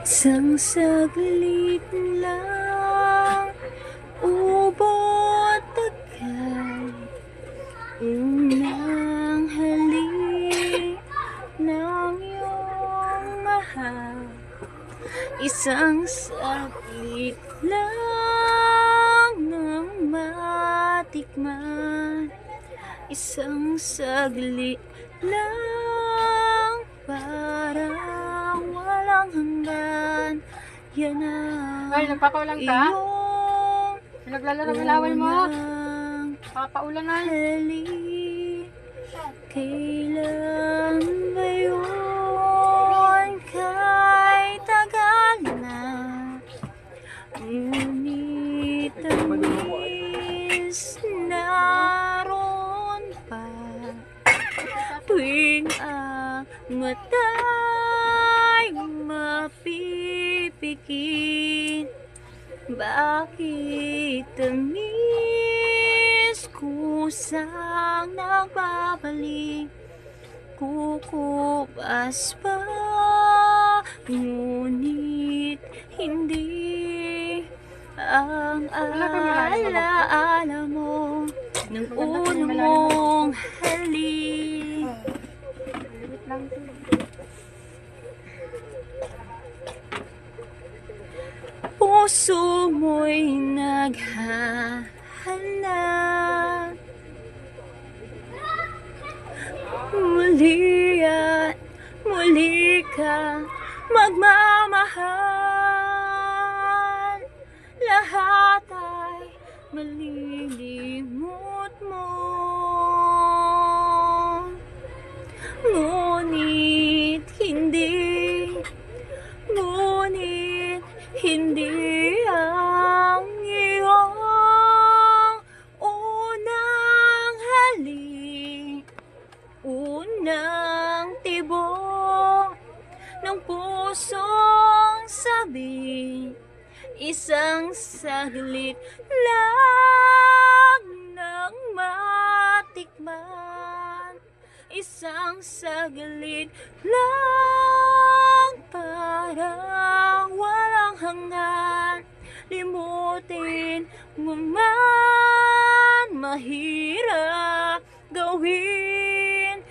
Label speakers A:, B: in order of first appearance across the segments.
A: Isang saglit lang, ubot agad, unang halik ng iyong mahal. Isang saglit lang nang matikman, isang saglit lang parang walang hanggan. Yan ang
B: Ay, nagpapaulan ka?
A: iyong
B: Naglalaro ng laway mo?
A: unang
B: Papaulan na.
A: halik. Kailan ba yun? Kahit tagal na, ngunit ang miss naroon pa. Tuwing ang mata'y mapipikit, bakit ang miss kusang nagbabalik? Kukubas pa, ngunit hindi ang alaala mo ng unang mong halik.
B: Wait lang.
A: Puso mo'y naghahanap muli at muli ka magmamahal. Lahat ay malilimot mo, ngunit hindi ang iyong unang halik, unang tibok ng pusong sabi. Isang saglit lang nang matikman, isang saglit lang parang walang hanggan. Limutin mo man, mahirap gawin,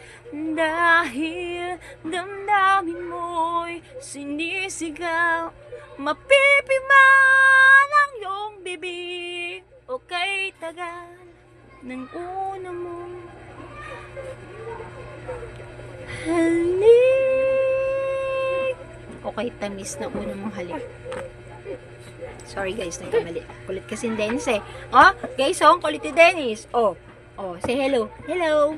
A: dahil damdamin mo'y sinisigaw. Mapipiman ang iyong bibig, o kay tagal ng una mong halik, o kay tamis ng una mong halik. Sorry guys, nagkamali. Kulit kasi ni Dennis eh. Oh, guys, ang kulit ni Dennis. Oh, say hello. Hello.